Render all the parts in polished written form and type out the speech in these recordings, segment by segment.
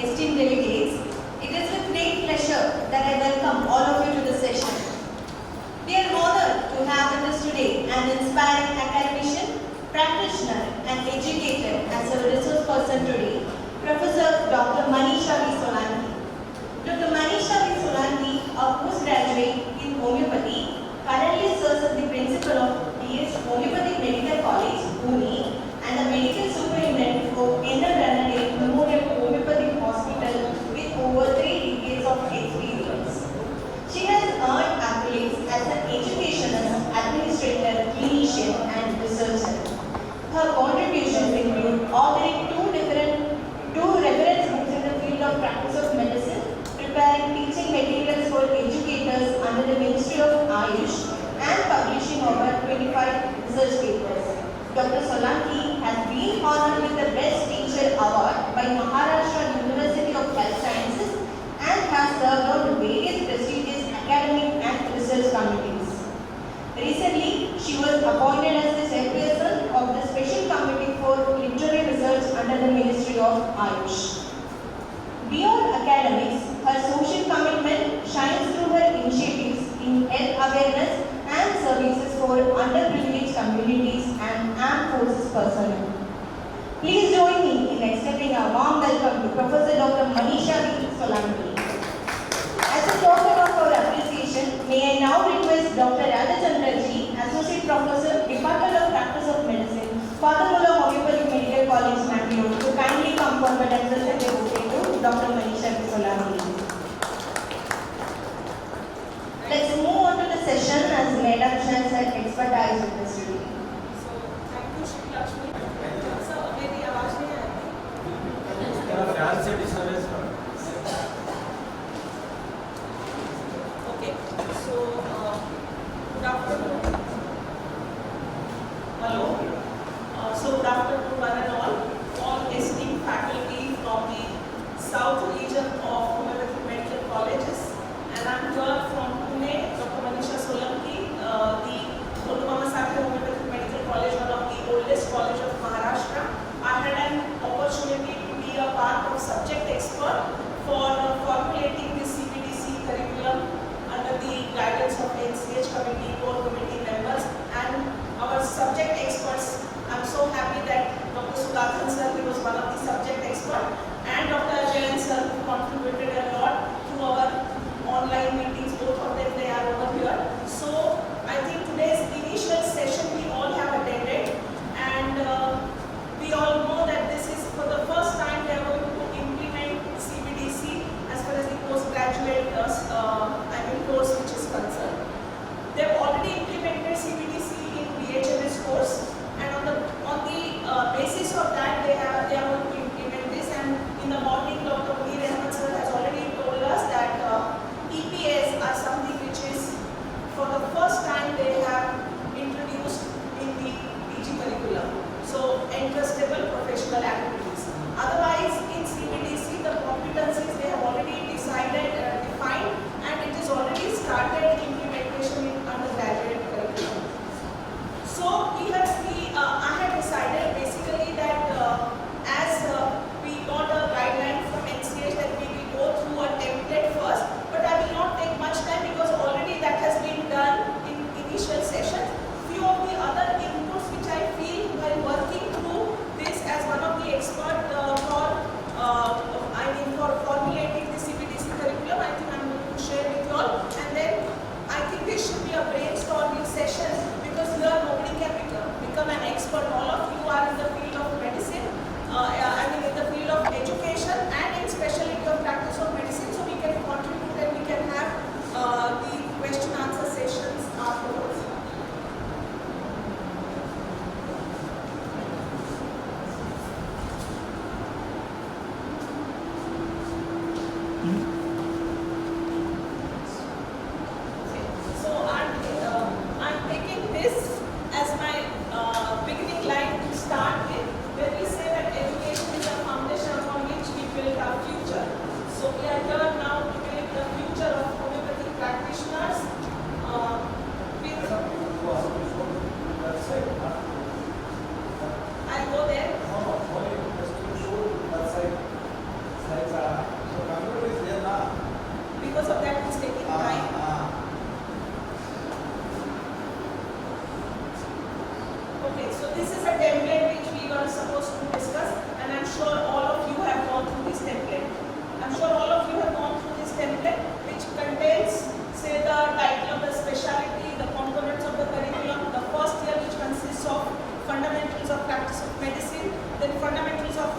esteemed delegates, it is with great pleasure that I welcome all of you to the session. We are honored to have with us today an inspiring academician, practitioner and educator as our resource person today, Professor Dr. Maneesha Solanki. Dr. Maneesha Solanki, a postgraduate in homeopathy, currently serves as the principal of BS Homoeopathic Medical College, Pune, and the medical superintendent of Muller Homoeopathic Hospital with over 3 decades of experience. She has earned accolades as an educationist, administrator, clinician, and researcher. Her contributions include authoring two reference books in the field of practice of medicine, preparing teaching materials for educators under the Ministry of Ayush, and publishing over 25 research papers. Dr. Solanki has been honored with the Best Teacher Award by Maharashtra University of Health Sciences and has served on various prestigious academic and research committees. Recently, she was appointed as the chairperson of the Special Committee for Literary Research under the Ministry of Ayush. Beyond academics, her social commitment shines through her initiatives in health awareness and services for underprivileged communities and armed forces personnel. Please join me in extending a warm welcome to Professor Dr. Maneesha Solanki. As a token of our appreciation, may I now request Dr. Radhachandra, Associate Professor, Department of Practice of Medicine, Muller Homoeopathic Medical College, Mangalore, to kindly come forward and present a bouquet to Dr. Maneesha Solanki. Let's move on to the session as Madam shares her expertise with us today. So, thank you, Shri Lakshmi. So, मेरी आवाज नहीं आ रही? Okay. So, good afternoon. Hello. So, good afternoon, one and all esteemed faculty from the South region of Homoeopathic Medical Colleges, and I'm here from Pune, Dr. Maneesha Solanki, the Homoeopathic Medical College, one of the oldest college of Maharashtra. I had an opportunity to be a part of subject expert for formulating the CBDC curriculum under the guidance of NCH committee, core committee members, and our subject experts. I'm so happy that Dr.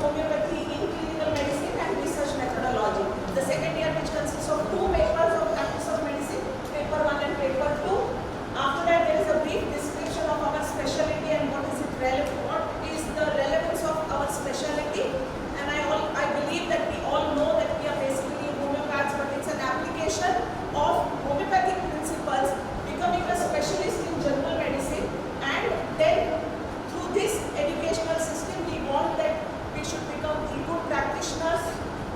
homeopathy in clinical medicine and research methodology. The second year, which consists of 2 papers of practice of medicine, paper 1 and paper 2. After that, there is a brief description of our specialty and what is the relevance of our specialty. And I believe that we all know that we are basically homeopaths, but it's an application of homeopathic principles, becoming a specialist in general medicine, and then through this educational system, we want that we should become the good practitioners,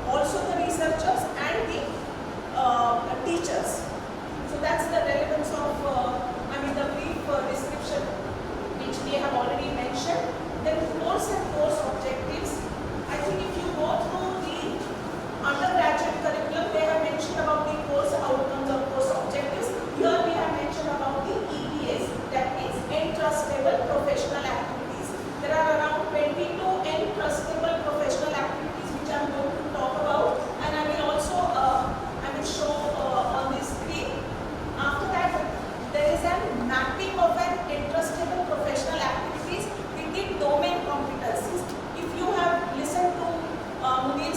also the researchers and the teachers. So that's the relevance of, the brief description which we have already mentioned. Then course and course objectives. I think if you go through the undergraduate curriculum, they have mentioned about the course outcomes or course objectives. Here we have mentioned about the EPS, that means entrustable professional activities. There are around 22 entrustable professional activities which I am going to talk about, and I will also show on the screen. After that, there is a mapping of an entrustable professional activities with the domain competencies. If you have listened to Muller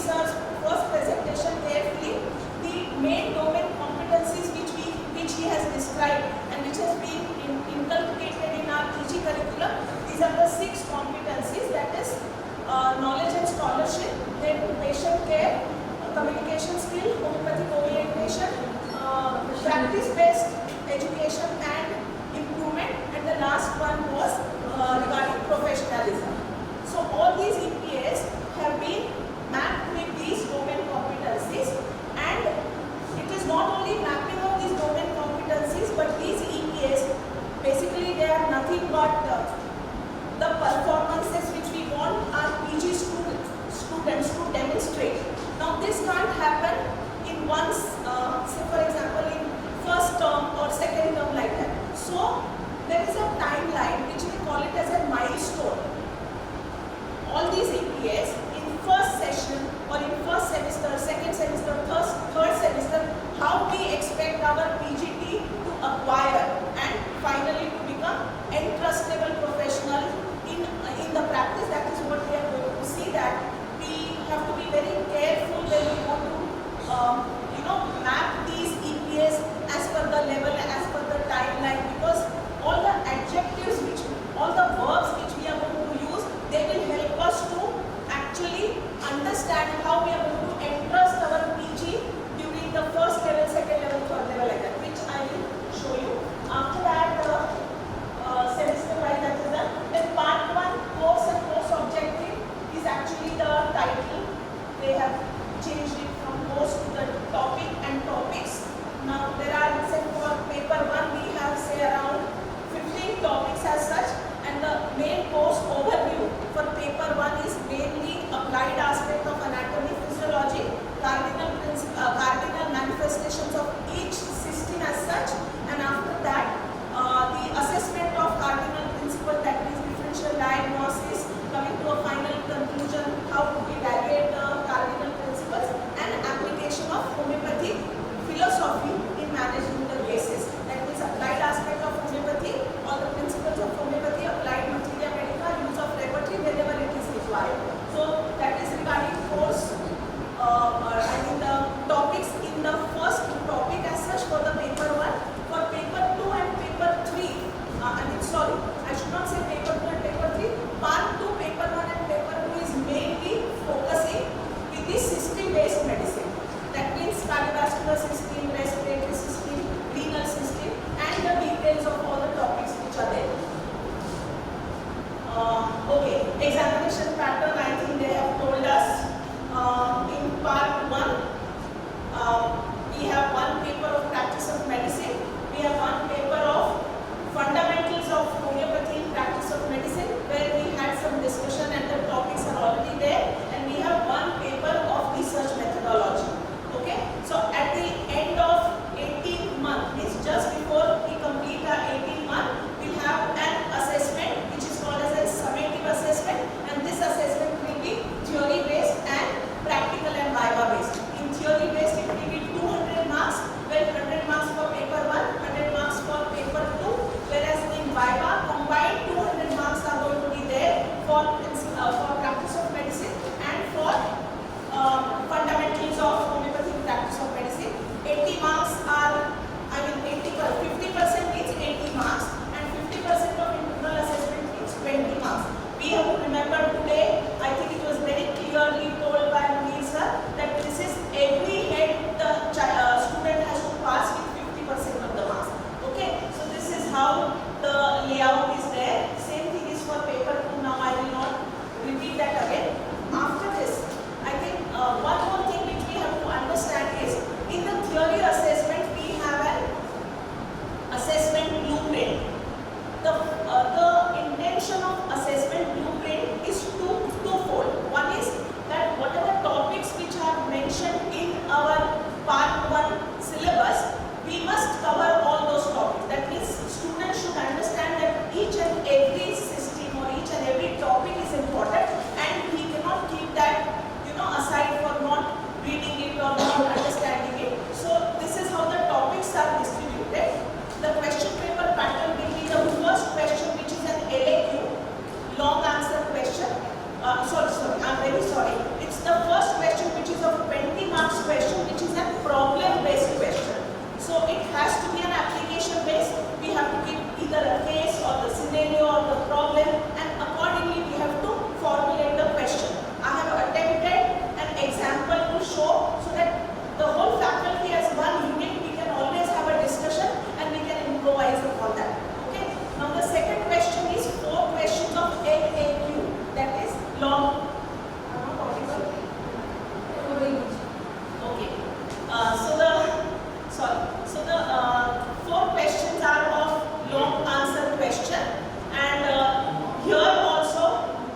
I'm very sorry. It's the first question which is a 20 marks question, which is a problem-based question. So it has to be an application-based. We have to give either a case or the scenario or the problem, and accordingly we have to formulate the question. I have attempted an example to show so that the whole faculty as one unit, we can always have a discussion and we can improvise upon that. Okay. Now the second question is 4 questions of LAQ, that is long. Okay. So the 4 questions are of long answer question, and here also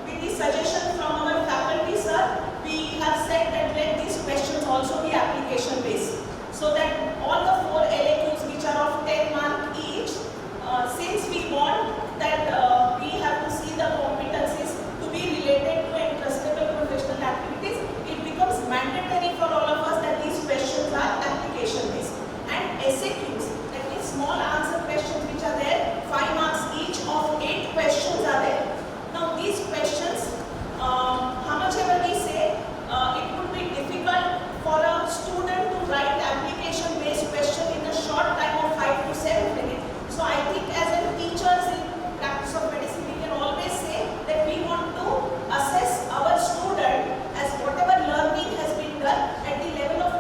with the suggestion from our faculty sir, we have said that let these questions also be application based, so that all the 4 LAQs which are of 10 marks each, since we want that we have to see the competencies to be related to entrustable professional activities, it becomes mandatory for all of us that these questions are application based. And SAQs, that means small answer questions which are there, 5 marks each of 8 questions are there. Now these questions, how much ever we say, it would be difficult for a student to write application based question in a short time of 5 to 7 minutes. So I think as a teachers in practice of medicine, we can always say that we want to assess our student as whatever learning has been done at the level of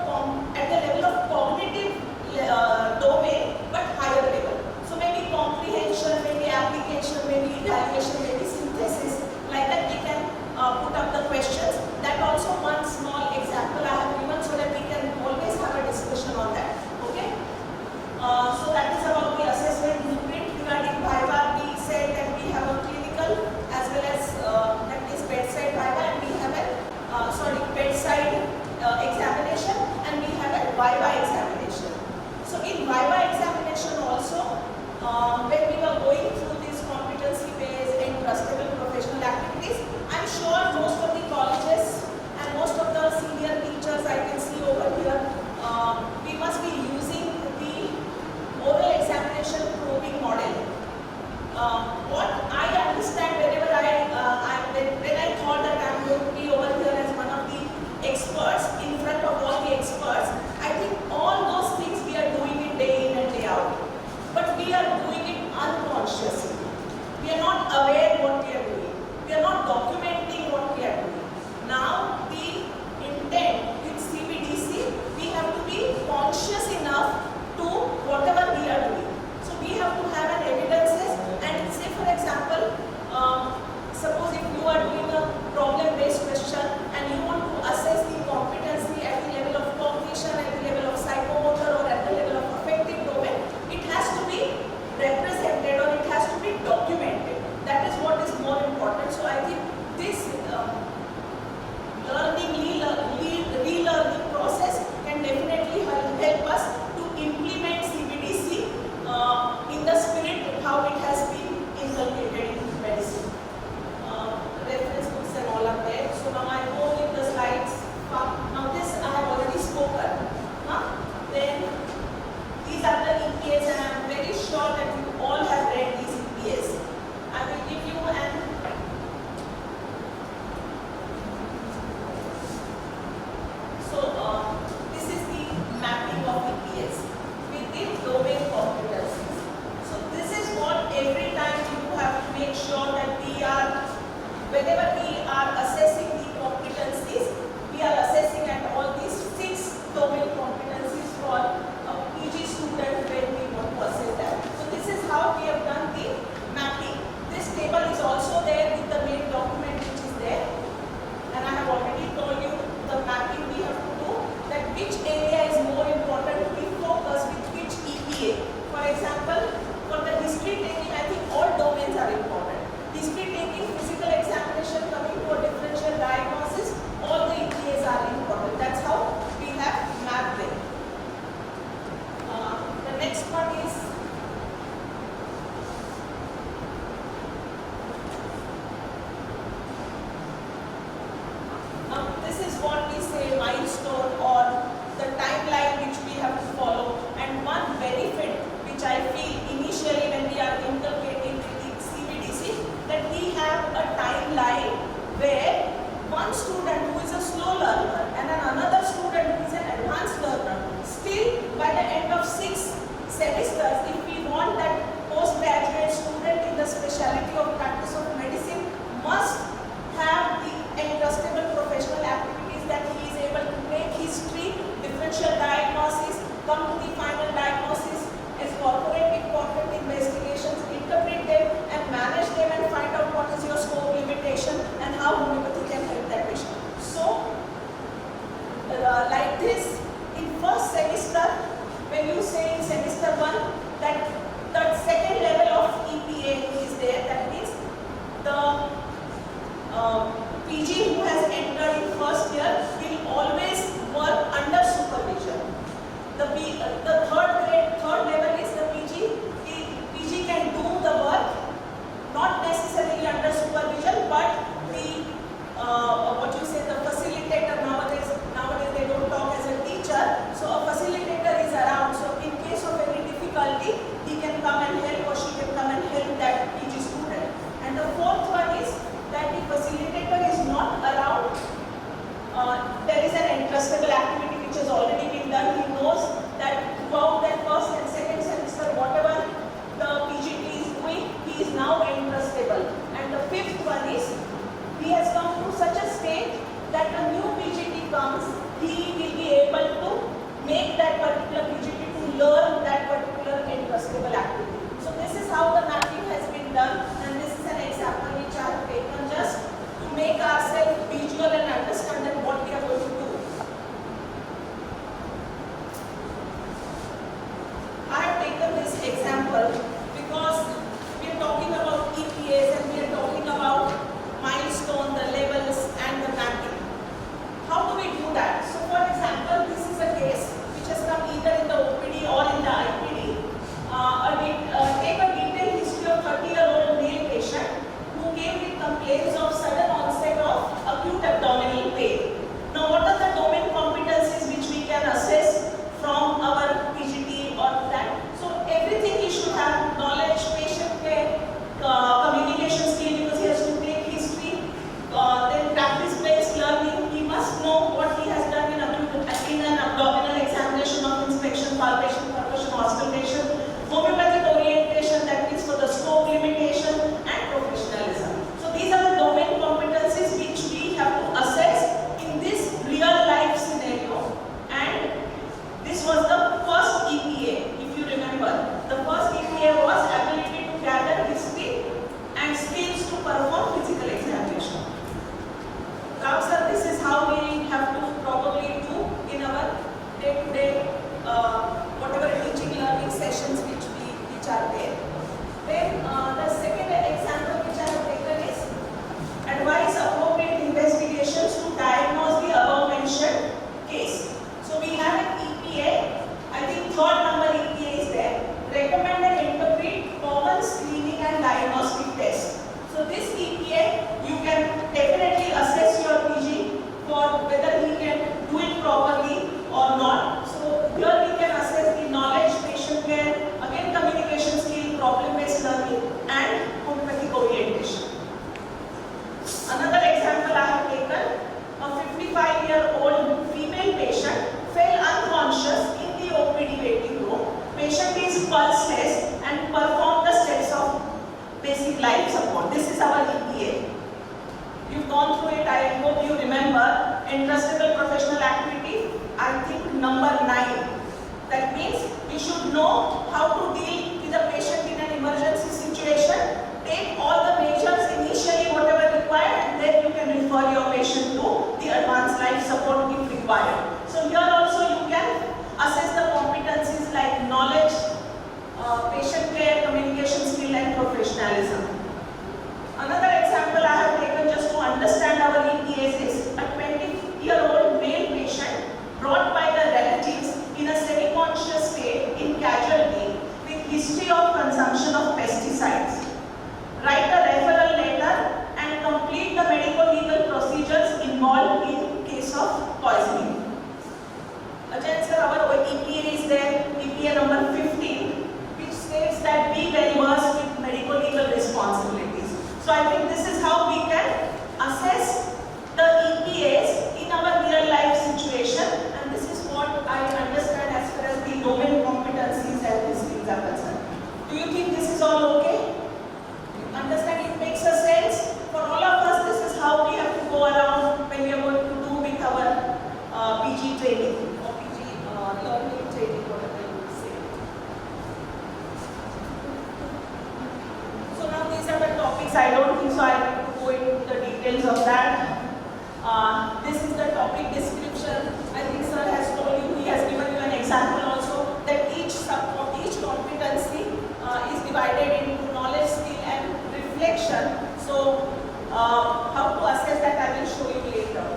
cognitive domain, but higher level. So maybe comprehension, maybe application, maybe evaluation, maybe synthesis, like that we can put up the questions. That also one small example I have given so that we can always have a discussion on that. Okay. So that is about the assessment blueprint. Regarding Viva, we said that we have a clinical as well as that is bedside Viva, and we have a bedside examination, and we have a Viva examination. So in Viva examination also, when we were going through these competency-based and trustable professional activities, I'm sure most of the colleges and most of the senior teachers I can see over here, we must be using the oral examination probing model. What I understand whenever when I thought that I'm going to be over here as one of the experts in front of all the experts, I think all those things we are doing it day in and day out, but we are doing it unconsciously. We are not aware what we are doing. We are not documenting what we are doing. Now the intent with CBDC, we have to be conscious enough to whatever we are doing. So we have to have an evidences, and say for example, suppose if you are doing a problem-based question and you want to assess the competency at the level of cognition, at the level of psychomotor, or at the level of affective domain, it has to be represented or it has to be documented. That is what is more important. So I think this relearning process can definitely help us to implement CBDC in the spirit how it has been inculcated in medicine. Reference books and all are there. So now I go with the slides. Now this I have already spoken. Then these are the EPAs, and I am very sure that you all have read these EPAs. I will give you an this is the mapping of EPAs within domain competencies. So this is what every time you have to make sure that we are, whenever we are assessing the competencies, we are assessing at all these 6 domain competencies for a PG student when we want to assess that. So this is how we have done the mapping. This table is also there with the main document which is there, and I have already told you the mapping we have to do, that which area is more important to be focused with which EPA. For example, for the history taking, I think all domains are important. History taking, physical examination, coming to a differential diagnosis, all the EPAs are important. That's how we have mapped them. The next one is this is what we say milestone or the timeline which we have to follow. And one benefit which I feel initially when we are inculcating the CBDC, that we have a timeline where he will be able to make that particular PGT to learn that particular entrustable activity. So this is how the mapping has been done, and this is an example which I have taken just to make ourselves visual and understand that what we are going to do. I have taken this example because we are talking about EPAs and we are talking about milestone, the levels and the mapping. How do we do that? So for example, this is a case which has come either in the OPD or in the IPD. Take a detailed history of 30-year-old male patient who came with complaints of sudden onset of acute abdominal pain. Now what are the domain competencies which we can assess from our PGT or that? So everything he should have: knowledge, patient care, communication skill because he has to take history, then practice-based learning. He must know what he has done in an abdominal examination of inspection, palpation, percussion, auscultation, homeopathic orientation, that means for the scope limitation, and professionalism. So these are the domain competencies which we have to assess in this real life scenario. And this was the first EPA, if you remember. The first EPA was ability to gather history and skills to perform physical examination. Now sir, this is how we have to probably do in our day-to-day whatever teaching learning sessions which are there. Then the second example which I have taken is advise appropriate investigations to diagnose the above mentioned case. So we have an EPA, I think third number EPA is there. Recommend and interpret common screening and diagnostic tests. So this EPA, you can definitely assess your PG for whether he can do it properly or not. So here we can assess the knowledge, patient care, again communication skill, problem-based learning, and homeopathic orientation. Another example I have taken: a 55-year-old female patient fell unconscious in the OPD waiting room. Patient is pulseless and performed the steps of basic life support. This is our EPA. You've gone through it, I hope you remember. Entrustable professional activity, I think number 9. That means you should know how to deal with a patient in an emergency situation. Take all the measures initially, whatever required, and then you can refer your patient to the advanced life support if required. So here also you can assess the competencies like knowledge, patient care, communication skill, and professionalism. Another example I have taken just to understand our EPAs is a 20-year-old male patient brought by the relatives in a semi-conscious state in casualty with history of consumption of pesticides. Write a referral letter and complete the medico-legal procedures involved in case of poisoning. Again sir, our EPA is there, EPA number 15, which states that be well versed with medico-legal responsibilities. So I think this is how we can assess the EPAs in our real life situation, and this is what I understand as far as the domain competencies and these things are concerned. Do you think this is all okay? Understand it makes a sense? For all of us, this is how we have to go around when we are going to do with our PG training or PG learning training, whatever you would say. So now these are the topics. I don't think so I need to go into the details of that. This is the topic description. I think sir has told you, he has given you an example also that each competency is divided into knowledge, skill and reflection. So how to assess that I will show you later.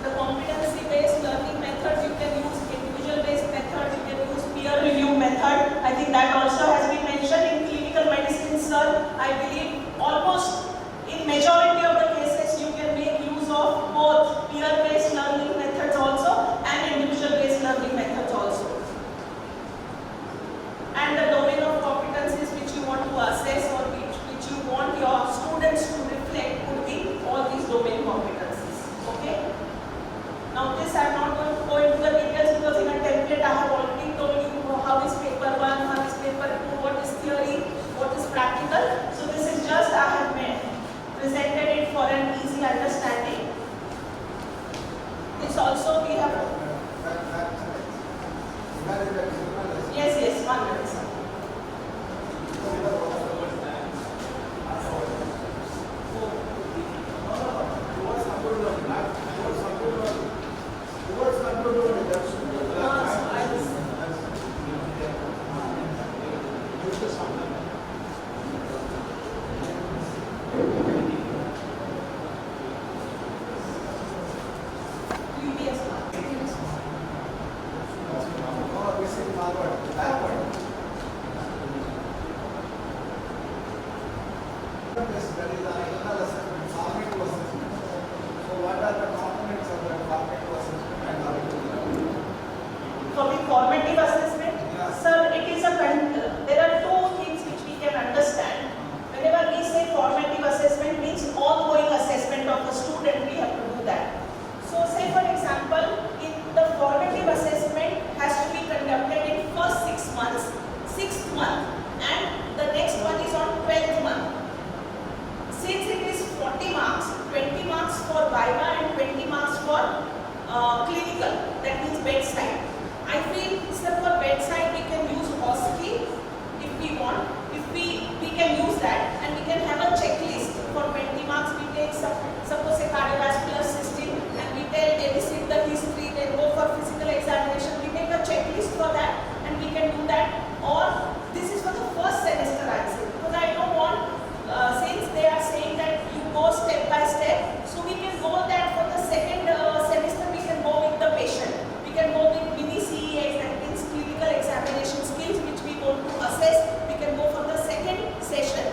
The competency-based learning methods, you can use individual-based method, you can use peer review method. I think that also has been mentioned in clinical medicine, sir. I believe almost in majority of the cases you can make use of both peer-based learning methods also and individual-based learning methods also. And the domain Previous one. For the formative assessment, sir, it is there are two things which we can understand. Whenever we say formative assessment means ongoing assessment of a student, we have to do that. So say for example, in the formative assessment has to be conducted in first 6 months, 6th month, and the next one is on 12th month. Since it is 40 marks, 20 marks for viva and 20 marks for clinical, that means bedside. I feel, sir, for bedside we can use OSCE if we want. If we can use that, and we can have a checklist for 20 marks. We take suppose a cardiovascular system and we elicit the history, then go for physical examination. We make a checklist for that and we can do that. Or this is for the first semester, I say, because I don't want, since they are saying that you go step by step, so we can go that for the second semester we can go with the patient. We can go with mini CEX, that means clinical examination skills, which we want to assess. We can go for the second session,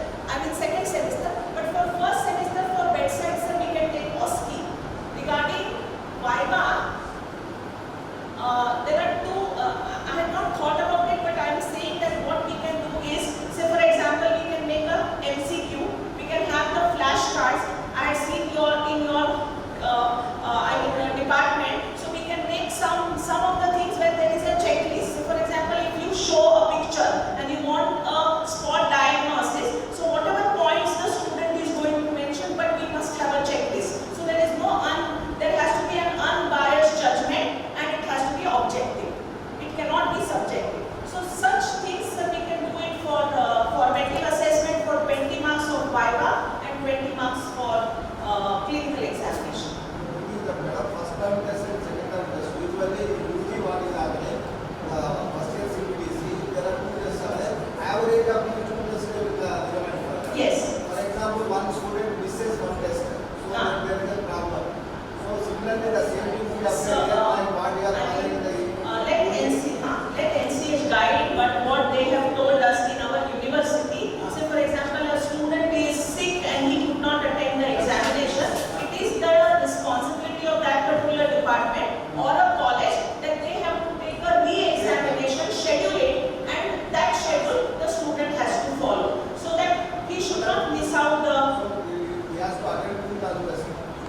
second semester. But for first semester for bedside, sir, we can take OSCE. Regarding viva, there are two, I have not thought about it, but I am saying that what we can do is, say for example, we can make a MCQ, we can have the flashcards. I have seen in your department, so we can make some of the things where there is a checklist. So for example, if you show a picture and you want a spot diagnosis, so whatever points the student is going to mention, but we must have a checklist. So there is no there has to be an unbiased judgment and it has to be objective. It cannot be subjective. So such things we can do it for formative assessment for 20 marks of viva and 20 marks for clinical examination. First term test and second term test. Usually what is happening, first year CBDC, there are two tests. Average of each two tests will given. Yes. For example, one student misses one test, so there is a problem. So similarly, the same thing we have So, what we are following the let NCH guide, but what they have told us in our university, say for example, a student is sick and he could not attend the examination, it is the responsibility of that particular department or a college that they have to take a re-examination, schedule it, and that schedule the student has to follow, so that he should not miss out the he has to attend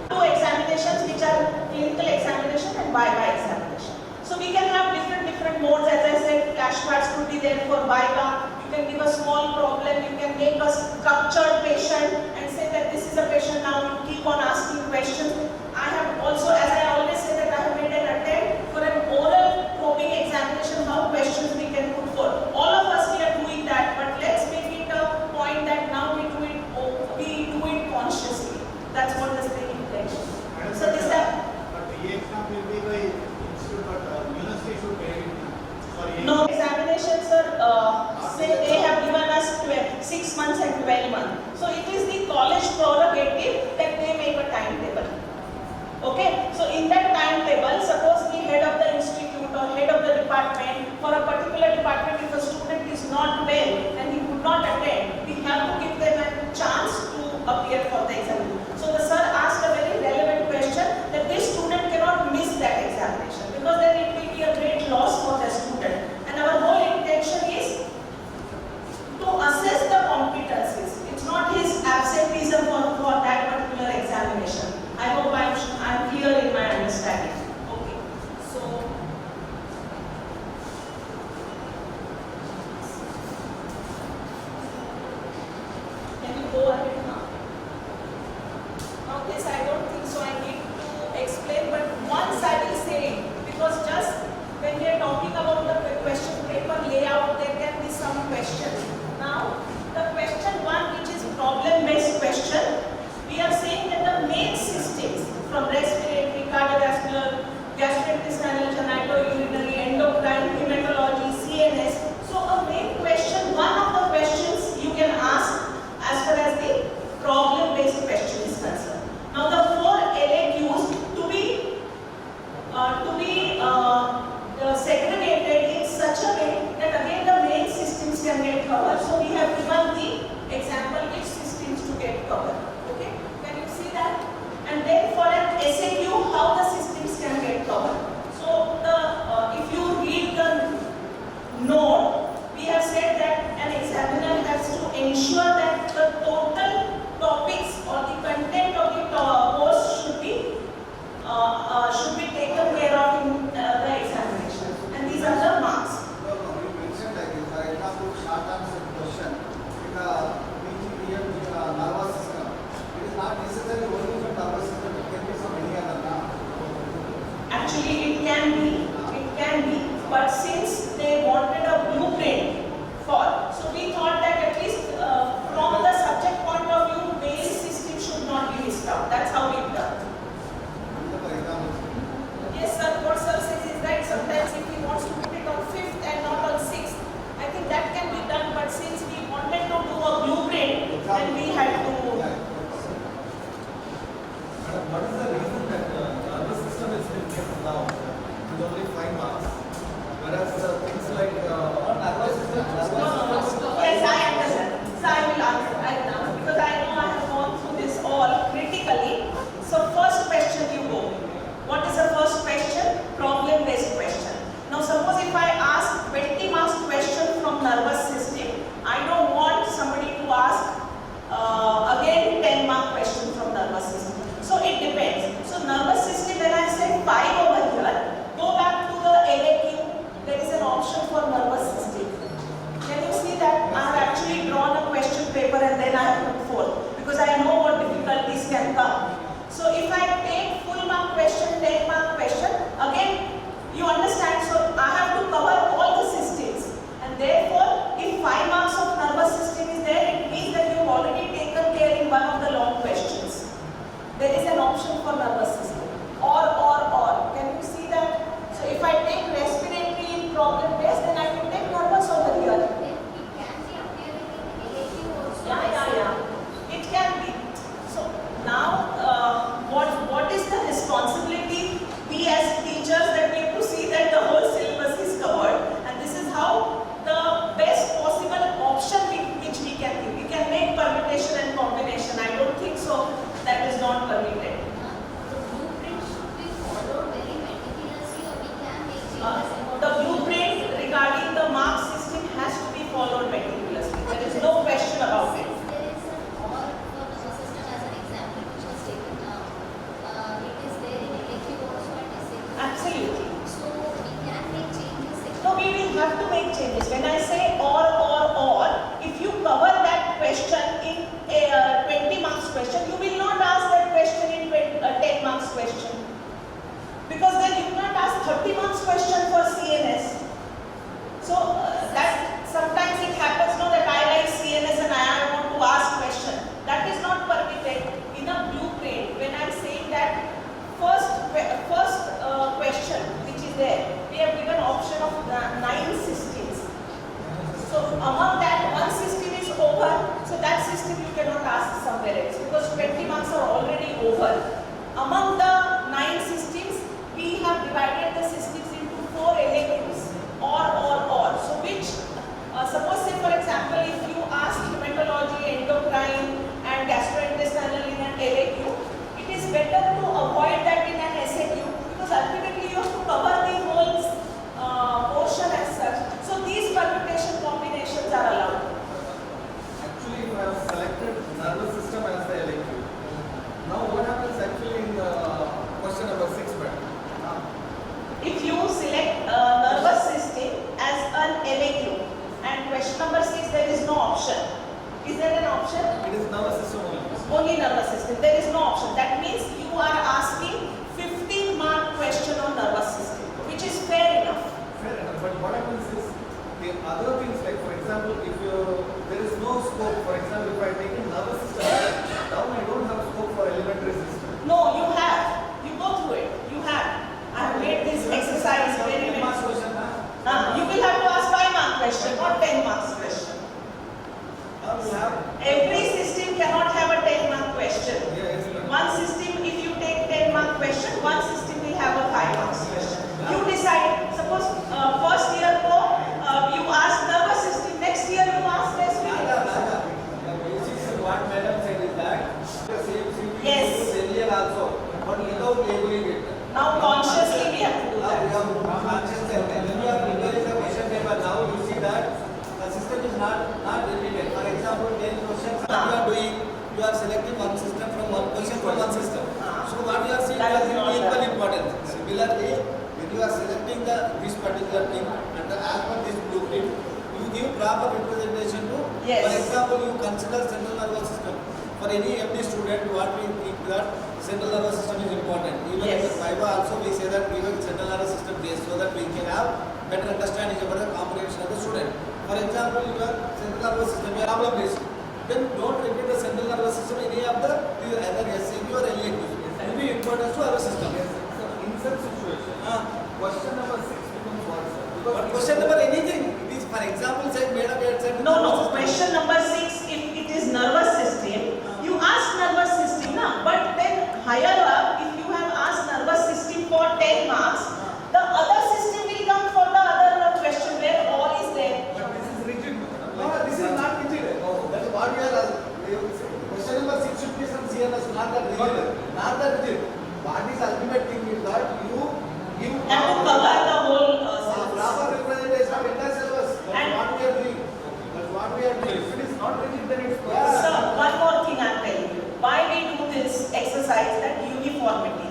two examinations, which are clinical examination and viva examination. So we can have different modes. As I said, flashcards could be there for viva. You can give a small problem. You can make a structured patient and say that this is a patient. Now you keep on asking questions. I have also, as I always say, that I have made an attempt for an oral probing examination. How questions we can put forth. All of us we are doing that, but let's make it a point that now we do it consciously. That's what is the intention. So this exam will be the institute, but university should pay it. Sorry. no examinations, sir. Say they have given us 6 months and 12 months. So it is the college prerogative that they make a timetable. Okay. So in that timetable, suppose the head of the institute or head of the department, for a particular department, if a student is not well and he could not attend, we have to give them a chance to appear for the exam. So the sir asked a very relevant question that this student cannot miss that examination, because then it will be a great loss for the student. And our whole intention is to assess the competencies. It's not his absenteeism for that particular examination. I hope I'm clear in my understanding. Okay. So option. Is there an option? It is nervous system only. Only nervous system. There is no option. That means you are asking 15-mark question on nervous system, which is fair enough. Fair enough. But what happens is the other things, like for example, if there is no scope, for example, if I take a nervous system, now I don't have scope for elementary system. No, you have. You go through it. You have. I have made this exercise very much. You will have to ask 5-mark question, not 10-mark question. Every system cannot have a 10-mark question. One system, if you take 10-mark question, one system will have a 5-mark question. You decide. Suppose first year you ask nervous system, next year you ask respiratory. What madam said is that the same Yes. is also, but without labeling it. Now consciously we have to do Now we that. have conscious and when you are preparing the question paper, now you see that the system is not repeated. For example, 10 questions you are doing, you are selecting one system from one question from one system. So what you are seeing That is is not equal right. importance. Similarly, when you are selecting this particular thing and as per this blueprint, you give proper representation to. Yes. For example, you consider central nervous system. For any MD student, what we think that central nervous system is important. Even in the Yes. Viva also we say that we have central nervous system based so that we can have better understanding about the comprehension of the student. For example, your central nervous system is problem based. Then don't repeat the central nervous system in any of the either SAQ or LAQ. It will be important to our system. So in such situation, question number 6 becomes what, sir? Because But question number anything. It is for example said madam had said No. Question number 6, if it is nervous system, you ask nervous system, na? But then higher up, if you have asked nervous system for 10 marks, the other system will come for the other question where all is there. but this is rigid. No, this is not rigid. That's what we are. Question number 6 should be some CNS, not that rigid. Not that rigid. What is ultimate thing is that you give And to cover the whole proper representation of entire syllabus. That's And- what we are doing. That's what we are So doing. if it is not rigid, then it's Yeah. Sir, one more thing I am telling you. Why we do this exercise, that uniformity.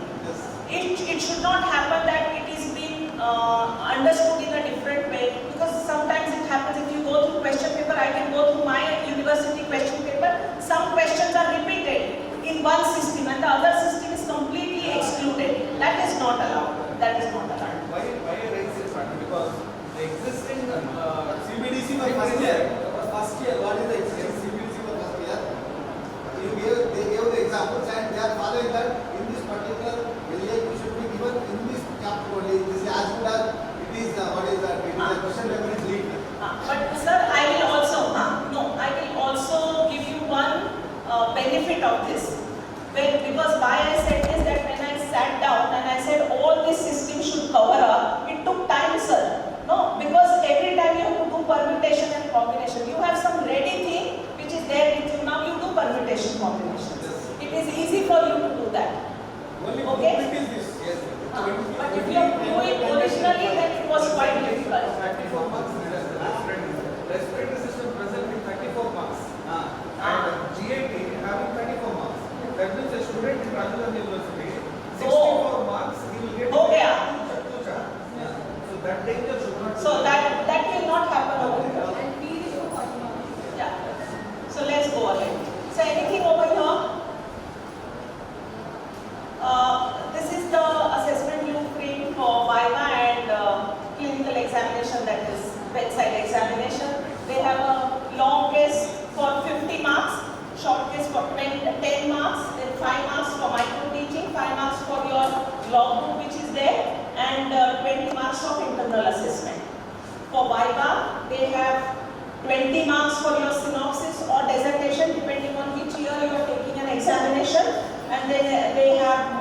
Yes. It should not happen that it is being understood in a different way, because sometimes it happens if you go through question paper, I can go through my university question paper, some questions are repeated in one system and the other system is completely excluded. That is not allowed. That is not allowed. Why I raise this matter? Because the existing CBDC for first year. First year, what is the existing CBDC for first year? They gave the examples and they are following that in this particular LAQ should be given in this chapter only. This is as good as it is, what is that? It is a question paper is lead. But sir, I will also give you one benefit of this. Because why I said is that when I sat down and I said all this system should cover up, it took time, sir. No, because every time you have to do permutation and combination. You have some ready thing which is there with you. Now you do permutation combinations. It is easy for you to do that. Only Okay. blueprint is this. Yes. But if you have to do it originally, then it was quite difficult. 34 marks respiratory system present in 34 marks. And GIT having 34 marks. That means a student in Rajasthan University, 64 marks, he will get Oh, yeah. two chance. So that danger should not. So that will not happen over here. Yeah. So let's go ahead. So anything over here? This is the assessment blueprint for Viva and clinical examination, that is bedside examination. They have a long case for 50 marks, short case for 10 marks, then 5 marks for micro teaching, 5 marks for your logbook which is there, and 20 marks of internal assessment. For Viva, they have 20 marks for your synopsis or dissertation depending on which year you are taking an examination, and then they have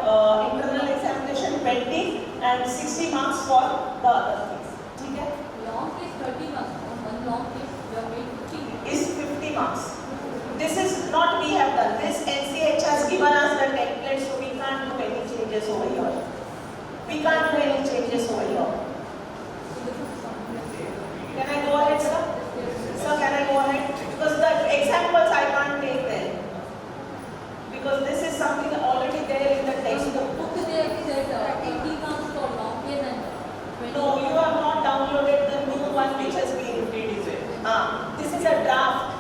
internal examination 20 and 60 marks for the other things. Okay? Long case 30 marks. One long case you have made 50. Is 50 marks. This is not we have done. This NCH has given us the template, so we can't do any changes over here. We can't do any changes over here. Can I go ahead, sir? Sir, can I go ahead? Because the examples I can't take there. Because this is something already there in the In textbook. the book there it said 80 marks for long case and 20. No, you have not downloaded the new one which has been. This is a draft.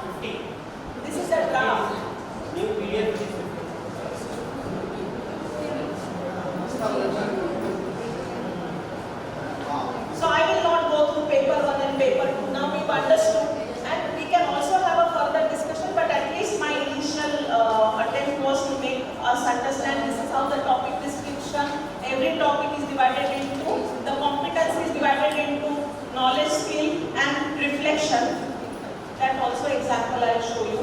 also example I will show you.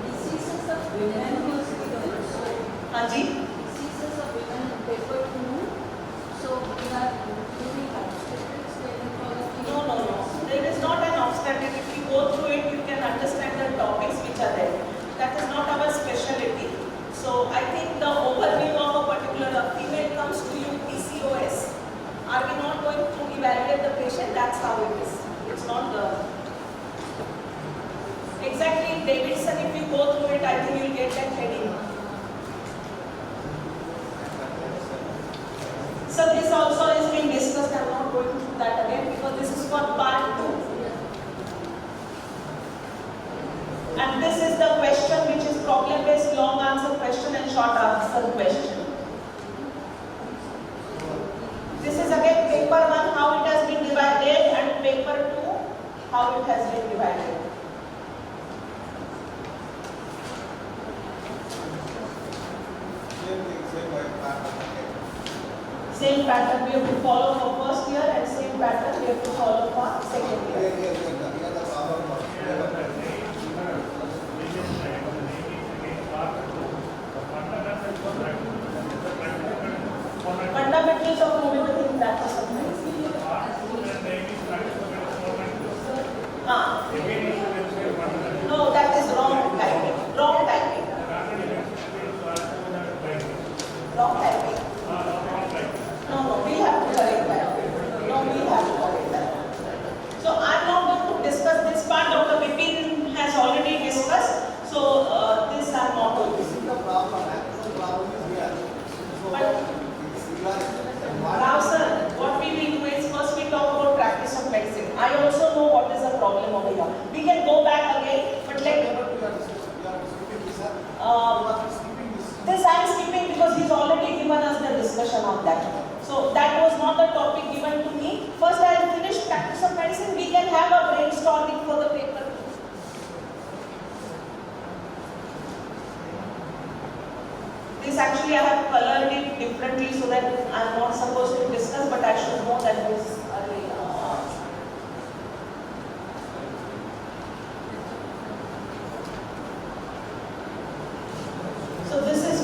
Diseases of women was Hanji? diseases of women in paper 2. So we are doing obstetrics, gynecology. No. There is not an obstacle. If you go through it, you can understand the topics which are there. That is not our specialty. So I think the overview of a particular female comes to you PCOS. Are we not going to evaluate the patient? That's how it is. It's not the exactly Davidson. If you go through it, I think you'll get that heading. So this also is being discussed. I'm not going through that again because this is for part 2. And this is the question which is problem based long answer question and short answer question. This is again paper 1 how it has been divided and paper 2 how it has been divided. Same pattern we have to follow for first year and same pattern we have to follow for second year. Fundamentals of homeopathic practice of medicine. No, that is wrong typing. Wrong typing. Wrong typing. No, we have to correct that. No, we have to correct that. So I'm not going to discuss this part. Dr. Vipin has already discussed. So this I'm not going to This is the problem. Actual problem is here. So Now sir, what we will do is first we talk about practice of medicine. I also know what is the problem over here. We can go back again, but this I am skipping because he's already given us the discussion on that. So that was not the topic given to me. First I will finish practice of medicine. We can have a brainstorming for the paper. This actually I have colored it differently so that I am not supposed to discuss, but I should know that this early. So this is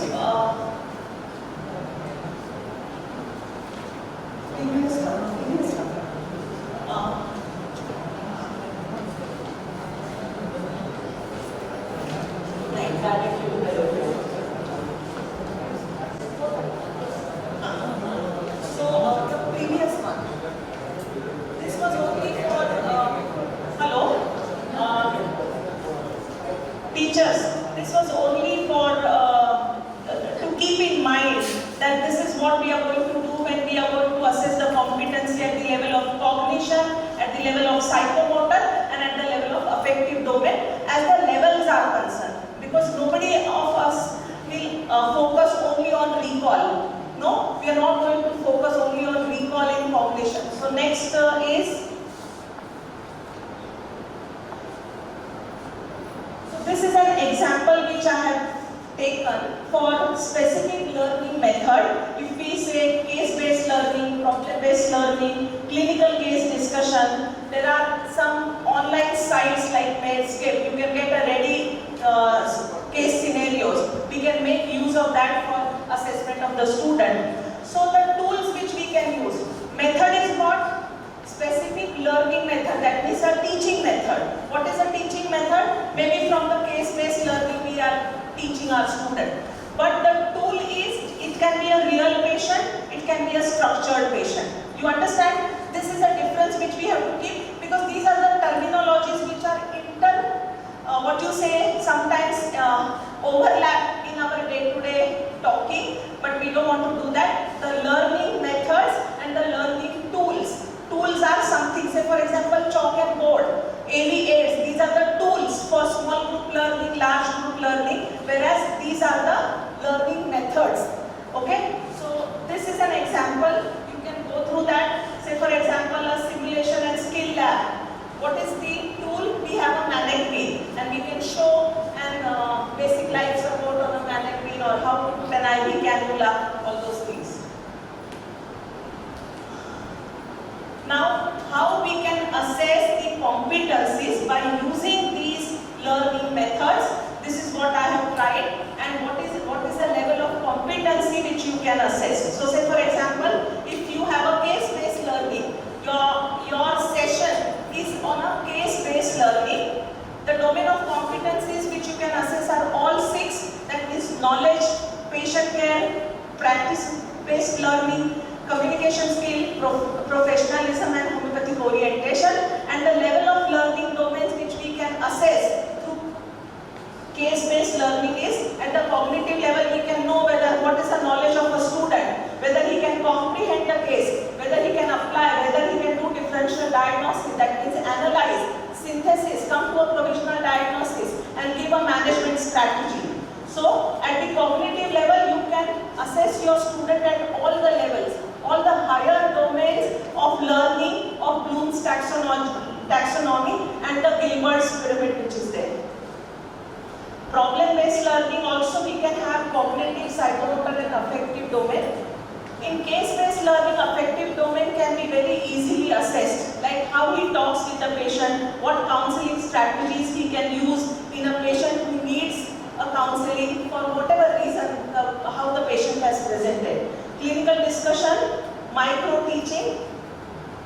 teachers, this was only for to keep in mind that this is what we are going to do when we are going to assess the competency at the level of cognition, at the level of psychomotor and at the level of affective domain as the levels are concerned. Because nobody of us will focus only on recall. No, we are not going to focus only on recall in cognition. So next is this is an example which I have taken for specific learning method. If we say case-based learning, problem-based learning, clinical case discussion, there are some online sites like Medscape. You can get a ready case scenarios. We can make use of that for assessment of the student. So the tools which we can use. Method is what? Specific learning method, that means a teaching method. What is a teaching method? Maybe from the case-based learning we are teaching our student. But the tool is, it can be a real patient, it can be a structured patient. You understand? This is a difference which we have to keep because these are the terminologies which are sometimes overlap in our day-to-day talking, but we don't want to do that. The learning methods and the learning tools. Tools are something, say for example, chalk and board, AV8s, these are the tools for small group learning, large group learning, whereas these are the learning methods. Okay, so this is an example, you can go through that. Say for example, a simulation and skill lab. What is the tool? We have a mannequin and we can show an basic life support on a mannequin or how to put an IV cannula, all those things. Now, how we by using these learning methods. This is what I have tried, and what is the level of competency which you can assess. So say for example, if you have a case-based learning, your session is on a case-based learning, the domain of competencies which you can assess are all 6, that is knowledge, patient care, practice-based learning, communication skill, professionalism and homeopathic orientation, and the level of learning domains which we can assess through case-based learning is at the cognitive level. We can know whether what is the knowledge of a student, whether he can comprehend the case, whether he can apply, whether he can do differential diagnosis, that means analyze, synthesis, come to a provisional diagnosis and give a management strategy. So at the cognitive level you can assess your student at all the levels, all the higher domains of learning of Bloom's taxonomy and the Gilbert's pyramid which is there. Problem-based learning also we can have cognitive, psychomotor and affective domain. In case-based learning, affective domain can be very easily assessed, like how he talks with the patient, what counseling strategies he can use in a patient who needs a counseling for whatever reason, how the patient has presented. Clinical discussion, micro-teaching.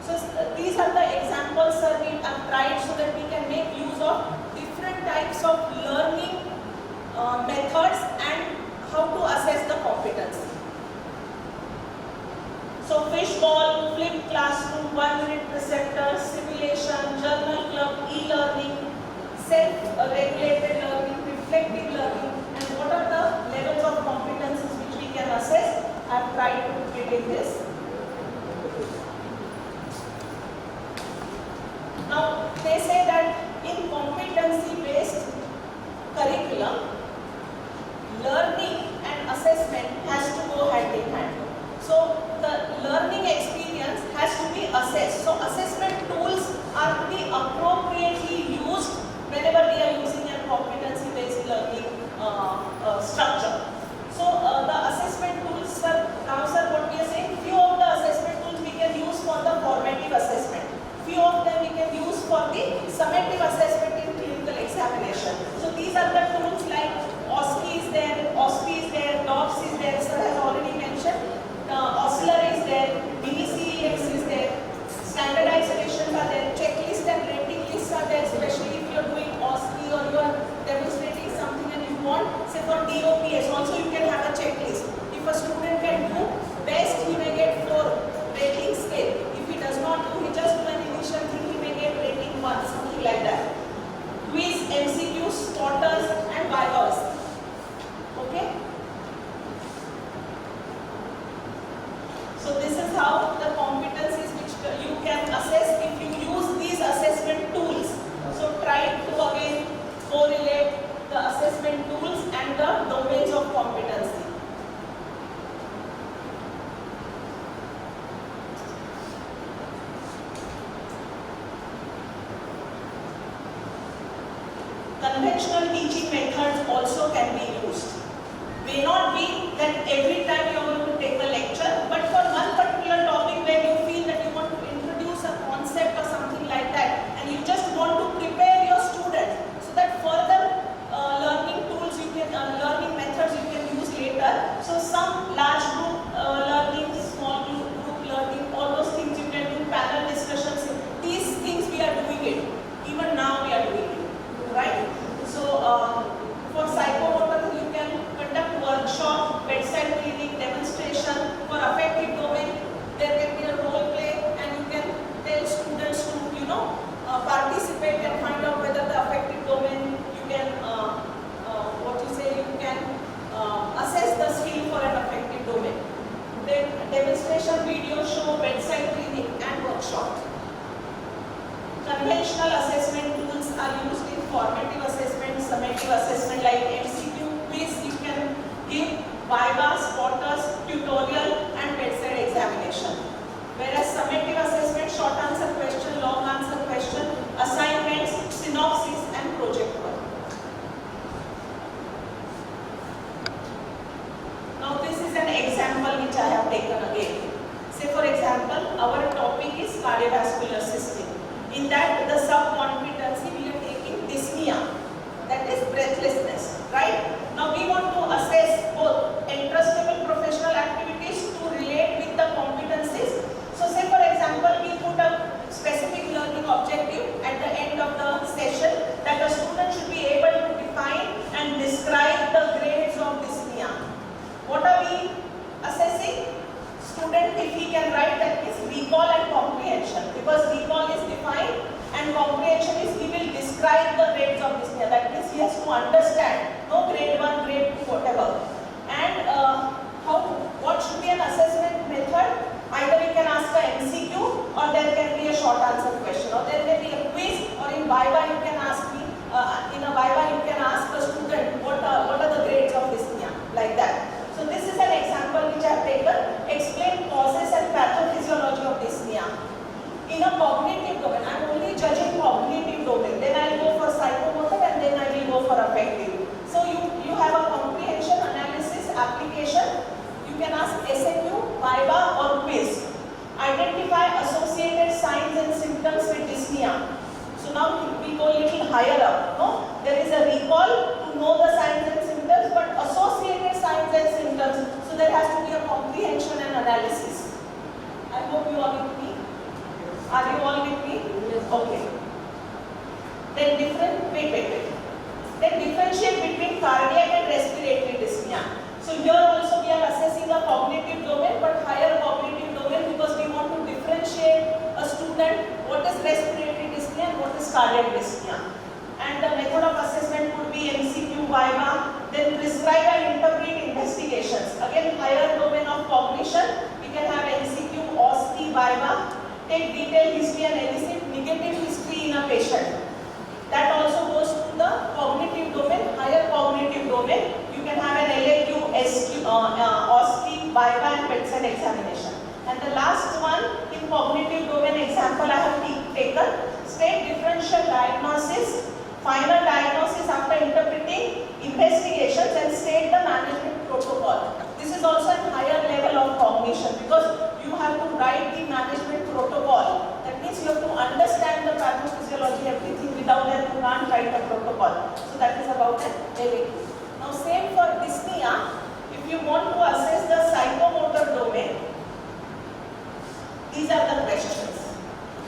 So these are the examples sir, we have tried so that we can make use of different types of learning methods and how to assess the competency. So fishbowl, flipped classroom, 1-minute preceptor, simulation, journal club, e-learning, self-regulated learning, reflective learning, and what are the levels of competencies which we can assess. I have tried to put it in this. Now they say that in competency-based curriculum, learning and assessment has to go hand in hand. So the learning experience has to be assessed. So assessment tools are to be appropriately used whenever we are using a competency-based learning structure. So the assessment tools, sir, now sir, what we are saying, few of the assessment tools we can use for the formative assessment. Few of them we can use for the summative assessment in clinical examination. So these are the tools like OSCE is there, OSPI is there, DOPS is there, sir has already mentioned. Osler is there, DCEX is there, standardized rations are there, checklist and rating lists are there, especially if you are doing OSCE or you are demonstrating something and you want, say for DOPS, also you can have a checklist. If a student can do best, he may get 4 rating scale. If he does not do, he just do an initial thing, he may get rating 1, something like that. Quiz, MCQs, spotters and vivas. Okay? So this is how the competencies which you can assess if you use these assessment tools. So try to again correlate the assessment tools and the domains of competency. Conventional teaching methods also can be used. May not be that every time you are going to take a lecture, but for one particular topic where you feel that you want to introduce a concept or something like that, and you just want to prepare your students so that further learning tools you can, learning methods you can use later. So some large group learning, small group learning, all those things you can do, panel discussions. These things we are doing it. Even now we are doing it, right? So for psychomotor you can conduct workshop, bedside clinic, demonstration. For affective domain, there can be a role play and you can tell students to, participate and find out whether the affective domain you can, you can assess the skill for an affective domain. Then demonstration video show, bedside clinic and workshop. Conventional assessment tools are used in formative assessment, summative assessment like MCQ, quiz, you can give viva, spotters, tutorial and bedside examination. Whereas summative assessment, short answer question, long answer question, assignments, synopsis and project work. Now this is an example which I have taken again. Say for example, our topic is cardiovascular system. In that, the sub-competency we have dyspnea, that is breathlessness, right? Now we want to assess both entrustable professional activities to relate with the competencies. So say for example, we put a specific learning objective at the end of the session that the student should be able to define and describe the grades of dyspnea. What are we assessing? Student, if he can write, that is recall and comprehension, because recall is defined and comprehension is he will describe the grades of dyspnea. That means he has to understand, no grade 1, grade 2, whatever. And what should be an assessment method? Either you can ask a MCQ or there can be a short answer question, or there may be a quiz, or in Viva you can ask me, in a Viva you can ask the student what are the grades of dyspnea, like that. So this is an example which I have taken. Explain causes and pathophysiology of dyspnea. In a cognitive domain, I am only judging cognitive domain. Then I will go for psychomotor and then I will go for affective. So you have a comprehension, analysis, application. You can ask SMU, Viva or quiz. Identify associated signs and symptoms with dyspnea. So now we go a little higher up. No? There is a recall to know the signs and symptoms, but associated signs and symptoms. So there has to be a comprehension and analysis. I hope you are with me. Are you all with me? Yes. Okay. Then Then differentiate between cardiac and respiratory dyspnea. So here also we are assessing a cognitive domain, but higher cognitive domain, because we want to differentiate a student what is respiratory dyspnea and what is cardiac dyspnea. And the method of assessment could be MCQ, Viva, then prescribe and interpret investigations. Again, higher domain of cognition, we can have MCQ, OSCE, Viva, take detailed history and elicit negative history in a patient. That also goes to the cognitive domain, higher cognitive domain. You can have an LAQ, SQ, OSCE, Viva and bedside examination. And the last one in cognitive domain example I have taken, state differential diagnosis, final diagnosis after interpreting investigations, and state the management protocol. This is also a higher level of cognition, because you have to write the management protocol. That means you have to understand the pathophysiology, everything. Without that you can't write a protocol. So that is about an LAQ. Now same for dyspnea. If you want to assess the psychomotor domain, these are the questions.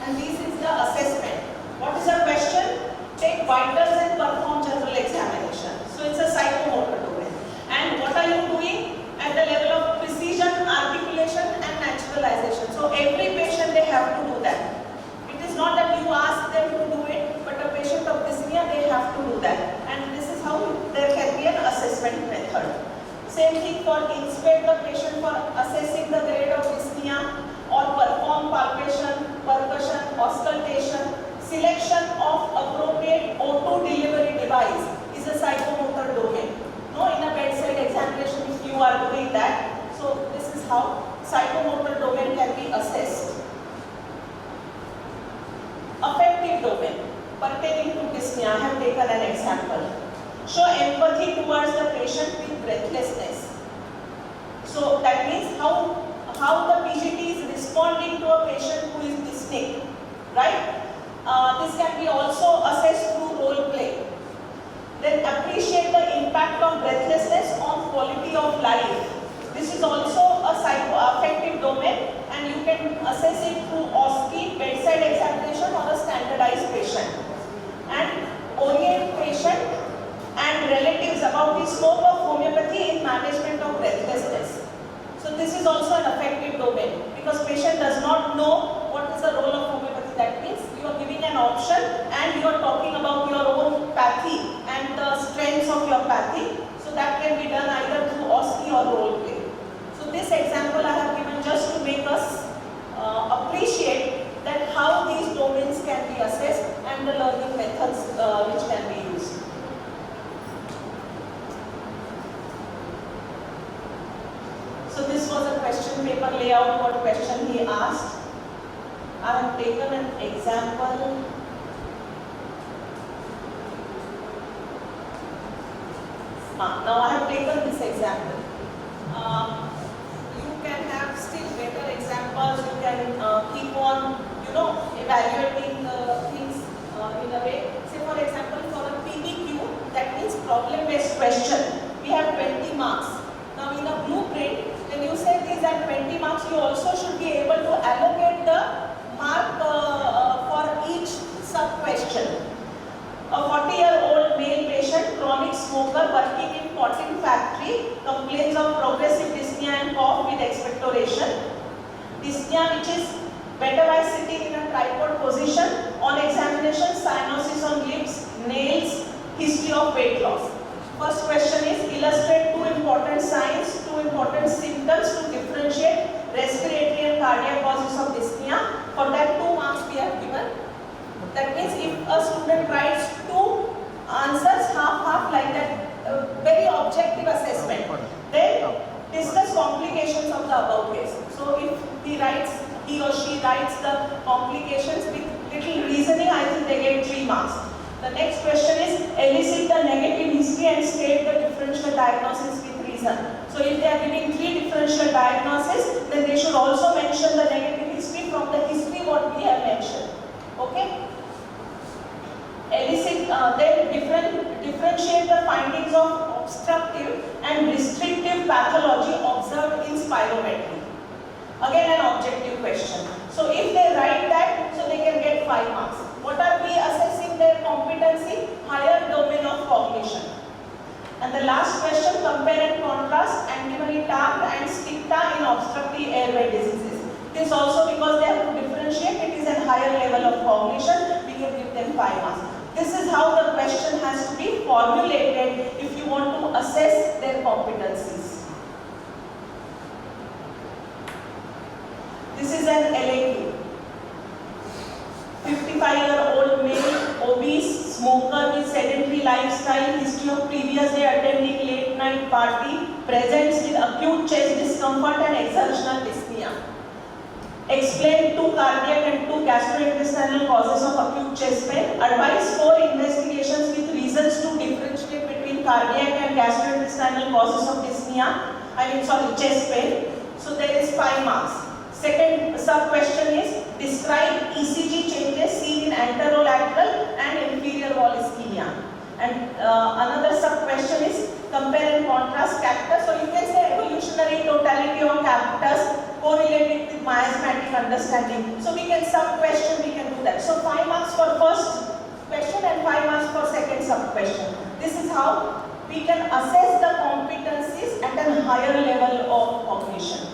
And this is the assessment. What is the question? Take vitals and perform general examination. So it's a psychomotor domain. And what are you doing? At the level of precision, articulation and naturalization. So every patient they have to do that. It is not that you ask them to do it, but a patient of dyspnea they have to do that. And this is how there can be an assessment method. Same thing for inspect the patient for assessing the grade of dyspnea, or perform palpation, percussion, auscultation. Selection of appropriate O2 delivery device is a psychomotor domain. No, in a bedside examination if you are doing that. So this is how psychomotor domain can be assessed. Affective domain pertaining to dyspnea, I have taken an example. Show empathy towards the patient with breathlessness. So that means how the PGT is responding to a patient who is dyspneic, right? This can be also assessed through role play. Then appreciate the impact of breathlessness on quality of life. This is also a psychoaffective domain, and you can assess it through OSCE, bedside examination, or a standardized patient. And orient patient and relatives about the scope of homeopathy in management of breathlessness. So this is also an affective domain, because patient does not know what is the role of homeopathy. That means you are giving an option and you are talking about your own pathy and the strengths of your pathy. So that can be done either through OSCE or role play. So this example I have given just to make us appreciate that how these domains can be assessed and the learning methods which can be used. So this was a question paper layout, what question he asked. I have taken an example. Now I have taken this example. You can have still better examples. You can keep on, evaluating the things in a way. Say for example, for a A 40-year-old male patient, chronic smoker working in cotton factory, complains of progressive dyspnea and cough with expectoration. Dyspnea which is better by sitting in a tripod position. On examination, cyanosis on lips, nails, history of weight loss. First question is illustrate two important signs, two important symptoms to differentiate respiratory and cardiac causes of dyspnea. For that 2 marks we have given. That means if a student writes two answers half like that, very objective assessment, then discuss complications of the above case. So if he or she writes the complications with little reasoning, I think they get 3 marks. The next question is elicit the negative history and state the differential diagnosis with reason. So if they are giving 3 differential diagnoses, then they should also mention the negative history from the history what we have mentioned. Okay? Elicit, then differentiate the findings of obstructive and restrictive pathology observed in spirometry. Again an objective question. So if they write that, so they can get 5 marks. What are we assessing their competency? Higher domain of cognition. And the last question, compare and contrast antimony tag and stigma in obstructive airway diseases. This also because they have to differentiate, it is a higher level of cognition, we can give them 5 marks. This is how the question has to be formulated if you want to assess their competencies. This is an LAQ. 55-year-old male, obese, smoker with sedentary lifestyle, history of previous day attending late night party, presents with acute chest discomfort and exertional dyspnea. Explain 2 cardiac and 2 gastrointestinal causes of acute chest pain. Advise 4 investigations with reasons to differentiate between cardiac and gastrointestinal causes of dyspnea. Chest pain. So there is 5 marks. Second sub-question is describe ECG changes seen in anterolateral and inferior wall ischemia. And another sub-question is compare and contrast cactus. So you can say evolutionary totality of cactus correlated with miasmatic understanding. So we can sub-question, we can do that. So 5 marks for first question and 5 marks for second sub-question. This is how we can assess the competencies at a higher level of cognition.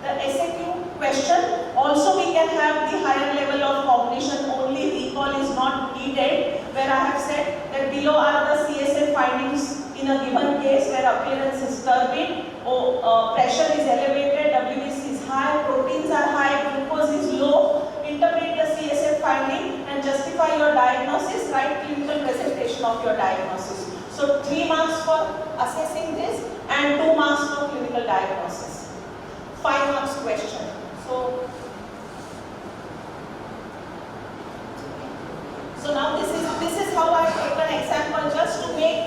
The SAQ question, also we can have the higher level of cognition, only recall is not needed, where I have said that below are the CSF findings in a given case where appearance is turbid, pressure is elevated, WBC is high, proteins are high, glucose is low. Interpret the CSF finding and justify your diagnosis, write clinical presentation of your diagnosis. So 3 marks for assessing this and 2 marks for clinical diagnosis. 5 marks question. So now this is how I take an example just to make